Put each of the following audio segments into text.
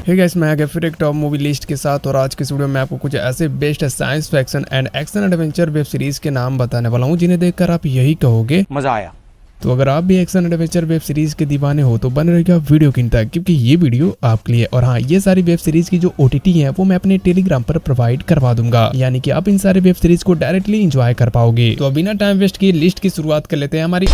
Hey guys, मैं आ गया फिर एक टॉप मूवी लिस्ट के साथ और आज की वीडियो में आपको कुछ ऐसे best science fiction and action adventure web series के नाम बताने वाला हूं जिन्हें देखकर आप यही कहोगे मजा आया। तो अगर आप भी एक्शन एडवेंचर वेब सीरीज के दीवाने हो तो बन रहेगा वीडियो किन तक, क्योंकि ये वीडियो आपके लिए। और हाँ, ये सारी वेब सीरीज की जो OTT है वो मैं अपने टेलीग्राम पर प्रोवाइड करवा दूंगा, यानी कि आप इन सारे वेब सीरीज को डायरेक्टली एंजॉय कर पाओगे। तो बिना टाइम वेस्ट किए लिस्ट की शुरुआत कर लेते हैं हमारी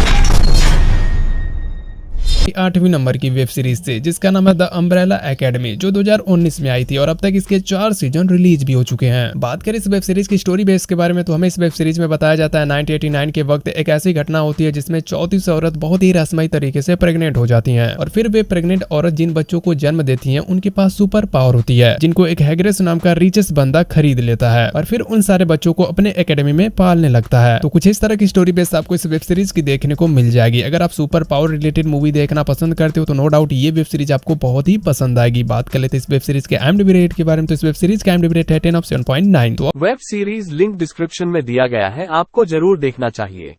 8वीं नंबर की वेब सीरीज से, जिसका नाम है द अम्ब्रेला एकेडमी, जो 2019 में आई थी और अब तक इसके 4 सीजन रिलीज भी हो चुके हैं। बात करें इस वेब सीरीज की स्टोरी बेस के बारे में तो हमें इस वेब सीरीज में बताया जाता है 1989 के वक्त एक ऐसी घटना होती है जिसमें 34 औरत बहुत ही रहस्यमयी तरीके से प्रेग्नेंट हो जाती हैं और फिर वे प्रेग्नेंट औरत जिन बच्चों को जन्म देती हैं उनके पास सुपर पावर होती है, जिनको एक हैग्रेस नाम का रिचेस्ट बंदा खरीद लेता है और फिर उन सारे बच्चों को अपने एकेडमी में पालने लगता है। तो कुछ इस तरह की स्टोरी बेस आपको इस वेब सीरीज की देखने को मिल जाएगी। अगर आप सुपर पावर रिलेटेड मूवी देखना पसंद करते हो तो नो डाउट ये वेब सीरीज आपको बहुत ही पसंद आएगी। बात कर लेते हैं इस वेब सीरीज के IMDb रेट के बारे में तो इस वेब सीरीज का IMDb रेट है 10 of 7.9। तो वेब सीरीज लिंक डिस्क्रिप्शन में दिया गया है, आपको जरूर देखना चाहिए।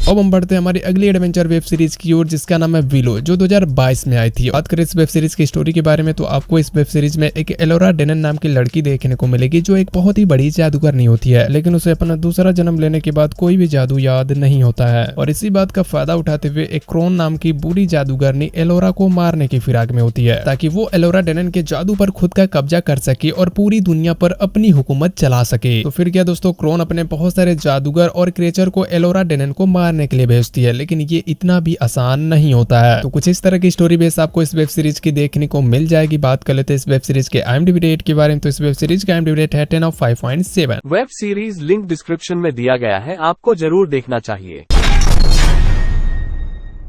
अब हम बढ़ते हैं हमारी अगली एडवेंचर वेब सीरीज की ओर, जिसका नाम है विलो, जो 2022 में आई थी। बात करें इस वेब सीरीज की स्टोरी के बारे में तो आपको इस वेब सीरीज में एक एलोरा डेनन नाम की लड़की देखने को मिलेगी, जो एक बहुत ही बड़ी जादूगरनी होती है, लेकिन उसे अपना दूसरा जन्म लेने के बाद कोई भी जादू याद नहीं होता है। और इसी बात का फायदा उठाते हुए एक क्रोन नाम की बूढ़ी जादूगरनी एलोरा को मारने की फिराक में होती है, ताकि वो एलोरा डेनन के जादू पर खुद का कब्जा कर सके और पूरी दुनिया पर अपनी हुकूमत चला सके। तो फिर क्या दोस्तों, क्रोन अपने बहुत सारे जादूगर और क्रिएचर को एलोरा डेनन को मारने के लिए भेजती है, लेकिन ये इतना भी आसान नहीं होता है। तो कुछ इस तरह की स्टोरी बेस आपको इस वेब सीरीज की देखने को मिल जाएगी। बात कर लेते हैं इस वेब सीरीज के IMDb रेट के बारे में तो इस वेब सीरीज का IMDb रेट है 10 of 5.7। Web series link description में दिया गया है, आपको जरूर देखना चाहिए।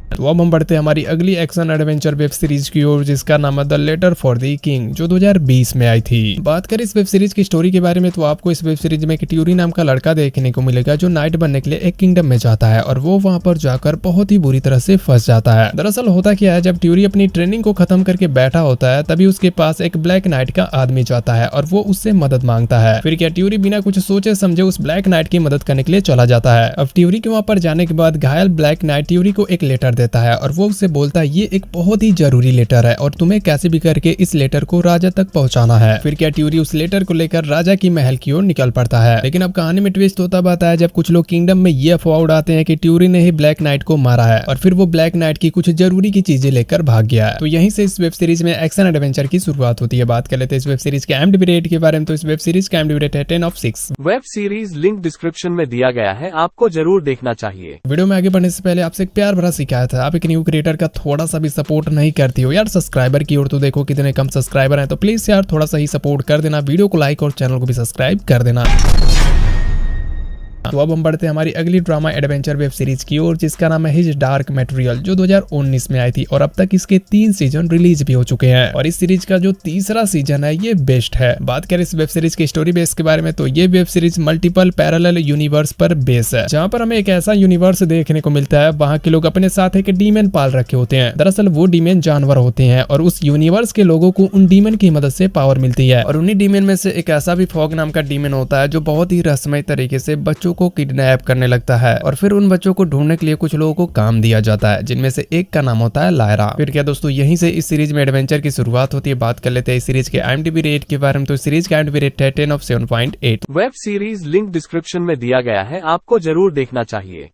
तो अब हम बढ़ते हैं हमारी अगली एक्शन एडवेंचर वेब सीरीज की ओर, जिसका नाम है the letter for the king, जो 2020 में आई थी। बात करें इस वेब सीरीज की स्टोरी के बारे में तो आपको इस वेब सीरीज में एक ट्यूरी नाम का लड़का देखने को मिलेगा, जो नाइट बनने के लिए एक किंगडम में जाता है और वो वहां पर जाकर बहुत ही बुरी तरह से फंस जाता है। दरअसल होता क्या है, जब ट्यूरी अपनी ट्रेनिंग को खत्म करके बैठा होता है तभी उसके पास एक ब्लैक नाइट का आदमी जाता है और वो उससे मदद मांगता है। फिर क्या ट्यूरी बिना कुछ सोचे समझे उस ब्लैक नाइट की मदद करने के लिए चला जाता है। अब ट्यूरी के वहां पर जाने के बाद घायल ब्लैक नाइट ट्यूरी को एक लेटर देता है और वो बोलता है ये एक बहुत ही जरूरी लेटर है और तुम्हें कैसे भी करके इस लेटर को राजा तक पहुंचाना है। फिर क्या ट्यूरी उस लेटर को लेकर राजा की महल की ओर निकल पड़ता है। लेकिन अब कहानी में ट्विस्ट होता आता है जब कुछ लोग किंगडम में ये अफवाह उड़ाते हैं कि ट्यूरी ने ही ब्लैक नाइट को मारा है और फिर वो ब्लैक नाइट की कुछ जरूरी की चीजें लेकर भाग गया है। तो यहीं से इस वेब सीरीज में एक्शन एडवेंचर की शुरुआत होती है। बात कर लेते हैं इस वेब सीरीज के IMDb रेट के बारे में तो इस वेब सीरीज का IMDb रेट है 10 of 6। Web series link description में दिया गया है, आपको जरूर देखना चाहिए। वीडियो में आगे बढ़ने से पहले आपसे एक प्यार भरा शिकायत है, आप एक न्यू क्रिएटर का थोड़ा सा भी सपोर्ट नहीं करती हो यार। सब्सक्राइबर की ओर तो देखो कितने कम सब्सक्राइबर हैं, तो प्लीज यार थोड़ा सा ही सपोर्ट कर देना, वीडियो को लाइक और चैनल को भी सब्सक्राइब कर देना। तो अब हम बढ़ते हैं हमारी अगली ड्रामा एडवेंचर वेब सीरीज की ओर, जिसका नाम है हिज डार्क मटेरियल, जो 2019 में आई थी और अब तक इसके 3 सीजन रिलीज भी हो चुके हैं और इस सीरीज का जो तीसरा सीजन है ये बेस्ट है। बात करें इस वेब सीरीज की स्टोरी बेस के बारे में तो ये web series multiple parallel universe पर बेस है, जहाँ पर हमें एक ऐसा यूनिवर्स देखने को मिलता है वहाँ के लोग अपने साथ एक डीमन पाल रखे होते हैं। दरअसल वो डीमन जानवर होते हैं और उस यूनिवर्स के लोगों को उन डीमन की मदद से पावर मिलती है और उन्हीं डीमन में से एक ऐसा भी फॉग नाम का डीमन होता है जो बहुत ही रहस्यमय तरीके से बच्चों को किडनैप करने लगता है और फिर उन बच्चों को ढूंढने के लिए कुछ लोगों को काम दिया जाता है, जिनमें से एक का नाम होता है लायरा। फिर क्या दोस्तों, यहीं से इस सीरीज में एडवेंचर की शुरुआत होती है। बात कर लेते हैं इस सीरीज के IMDb रेट के बारे में तो इस सीरीज का IMDb रेट है 10 of 7.8। Web series link description में दिया गया है, आपको जरूर देखना चाहिए।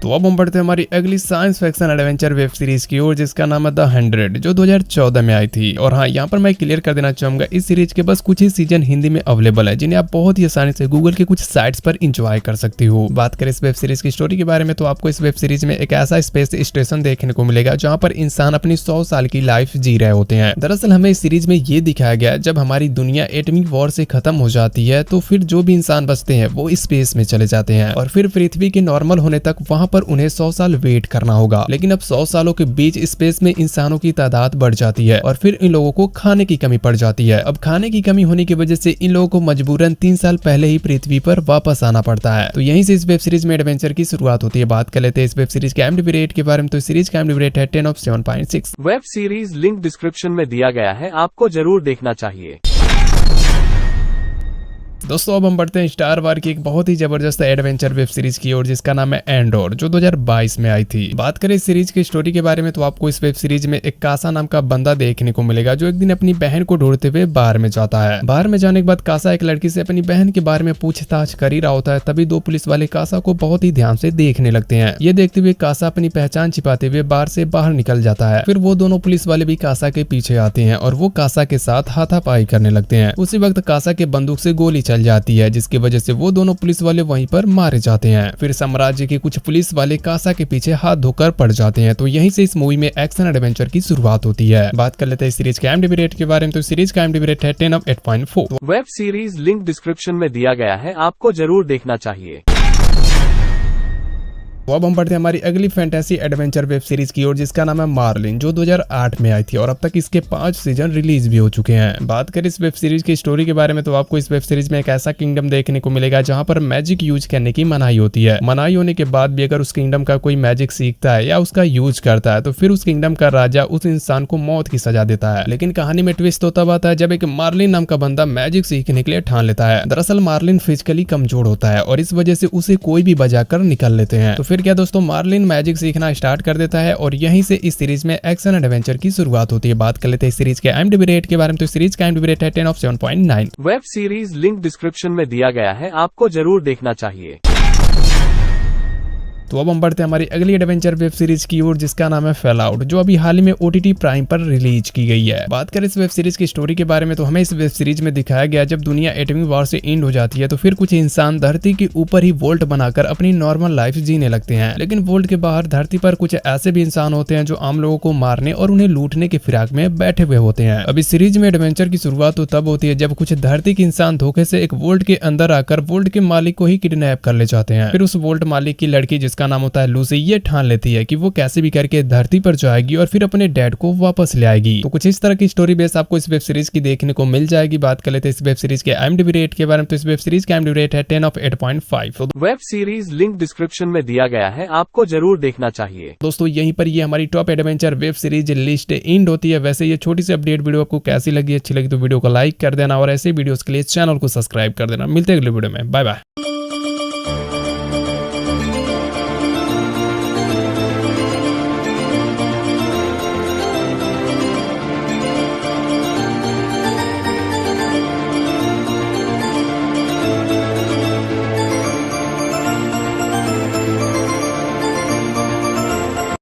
तो अब हम बढ़ते हैं हमारी अगली science fiction adventure web series की ओर, जिसका नाम है द 100, जो 2014 में आई थी। और हाँ, यहाँ पर मैं क्लियर कर देना चाहूंगा इस सीरीज के बस कुछ ही सीजन हिंदी में अवेलेबल है, जिन्हें आप बहुत ही आसानी से गूगल के कुछ साइट्स पर एंजॉय कर सकते हो। बात करें इस वेब सीरीज की स्टोरी के बारे में तो आपको इस वेब सीरीज में एक ऐसा स्पेस स्टेशन देखने को मिलेगा जहाँ पर इंसान अपनी 100 साल की लाइफ जी रहे होते हैं। दरअसल हमें इस सीरीज में ये दिखाया गया जब हमारी दुनिया एटमी वॉर से खत्म हो जाती है तो फिर जो भी इंसान बचते हैं वो स्पेस में चले जाते हैं और फिर पृथ्वी के नॉर्मल होने तक वहां पर उन्हें 100 साल वेट करना होगा। लेकिन अब 100 सालों के बीच स्पेस में इंसानों की तादाद बढ़ जाती है और फिर इन लोगों को खाने की कमी पड़ जाती है। अब खाने की कमी होने की वजह से इन लोगों को मजबूरन 3 साल पहले ही पृथ्वी पर वापस आना पड़ता है। तो यहीं से इस वेब सीरीज में एडवेंचर की शुरुआत होती है। बात कर लेते हैं इस वेब सीरीज के IMDb रेट के बारे में तो इस सीरीज का IMDb रेट है 10 of 7.6। Web series link description में दिया गया है, आपको जरूर देखना चाहिए। दोस्तों अब हम बढ़ते हैं स्टार वार की एक बहुत ही जबरदस्त एडवेंचर वेब सीरीज की ओर जिसका नाम है एंडोर, जो 2022 में आई थी। बात करें इस सीरीज की स्टोरी के बारे में तो आपको इस वेब सीरीज में एक कासा नाम का बंदा देखने को मिलेगा जो एक दिन अपनी बहन को ढूंढते हुए बार में जाता है। बार में जाने के बाद कासा एक लड़की से अपनी बहन के बारे में पूछताछ कर ही रहा होता है, तभी दो पुलिस वाले कासा को बहुत ही ध्यान से देखने लगते हैं। ये देखते हुए कासा अपनी पहचान छिपाते हुए बार से बाहर निकल जाता है। फिर वो दोनों पुलिस वाले भी कासा के पीछे आते हैं और वो कासा के साथ हाथापाई करने लगते हैं। उसी वक्त कासा के बंदूक से गोली चल जाती है जिसकी वजह से वो दोनों पुलिस वाले वहीं पर मारे जाते हैं। फिर साम्राज्य के कुछ पुलिस वाले कासा के पीछे हाथ धोकर पड़ जाते हैं। तो यहीं से इस मूवी में एक्शन एडवेंचर की शुरुआत होती है। बात कर लेते हैं सीरीज के IMDb रेट के बारे में। तो सीरीज का IMDb रेट है 10 of 8.4। Web series link description में दिया गया है, आपको जरूर देखना चाहिए। तो अब हम बढ़ते हैं हमारी अगली फैंटेसी एडवेंचर वेब सीरीज की ओर जिसका नाम है मार्लिन, जो 2008 में आई थी और अब तक इसके 5 सीजन रिलीज भी हो चुके हैं। बात करें इस वेब सीरीज की स्टोरी के बारे में तो आपको इस वेब सीरीज में एक ऐसा किंगडम देखने को मिलेगा जहां पर मैजिक यूज करने की मनाही होती है। मनाही होने के बाद भी अगर उस किंगडम का कोई मैजिक सीखता है या उसका यूज करता है तो फिर उस किंगडम का राजा उस इंसान को मौत की सजा देता है। लेकिन कहानी में ट्विस्ट तो तब आता है जब एक मार्लिन नाम का बंदा मैजिक सीखने के लिए ठान लेता है। दरअसल मार्लिन फिजिकली कमजोर होता है और इस वजह से उसे कोई भी बजाकर निकल लेते हैं। तो फिर क्या दोस्तों, मार्लिन मैजिक सीखना स्टार्ट कर देता है और यहीं से इस सीरीज में एक्शन एडवेंचर की शुरुआत होती है। बात कर लेते हैं इस सीरीज के IMDb रेट के बारे में। तो सीरीज का IMDb रेट है 10 of 7.9। Web series link description में दिया गया है, आपको जरूर देखना चाहिए। तो अब हम बढ़ते हैं हमारी अगली एडवेंचर वेब सीरीज की ओर जिसका नाम है फॉलआउट, जो अभी हाल ही में OTT प्राइम पर रिलीज की गई है। बात करें इस वेब सीरीज की स्टोरी के बारे में तो हमें इस वेब सीरीज में दिखाया गया जब दुनिया एटमी वॉर से एंड हो जाती है तो फिर कुछ इंसान धरती के ऊपर ही वोल्ट बनाकर अपनी नॉर्मल लाइफ जीने लगते हैं। लेकिन वोल्ट के बाहर धरती पर कुछ ऐसे भी इंसान होते हैं जो आम लोगों को मारने और उन्हें लूटने के फिराक में बैठे हुए होते हैं। अब इस सीरीज में एडवेंचर की शुरुआत तो तब होती है जब कुछ धरती के इंसान धोखे से एक वोल्ट के अंदर आकर वोल्ट के मालिक को ही किडनैप कर ले जाते हैं। फिर उस वोल्ट मालिक की लड़की जिसका नाम होता है लूसी ये ठान लेती है कि वो कैसे भी करके धरती पर जाएगी और फिर अपने डैड को वापस ले आएगी। तो कुछ इस तरह की स्टोरी बेस आपको इस वेब सीरीज की देखने को मिल जाएगी। बात कर लेते हैं इस वेब सीरीज के IMDb रेट के बारे में। तो इस वेब सीरीज का IMDb रेट है 10 of 8.5। Web series link description में दिया गया है, आपको जरूर देखना चाहिए। दोस्तों यहीं पर ये हमारी top adventure web series list and होती है। वैसे ये छोटी सी अपडेट वीडियो आपको कैसी लगी, अच्छी लगी तो वीडियो को लाइक कर देना और ऐसे वीडियोस के लिए चैनल को सब्सक्राइब कर देना। मिलते हैं अगले वीडियो में, बाय बाय।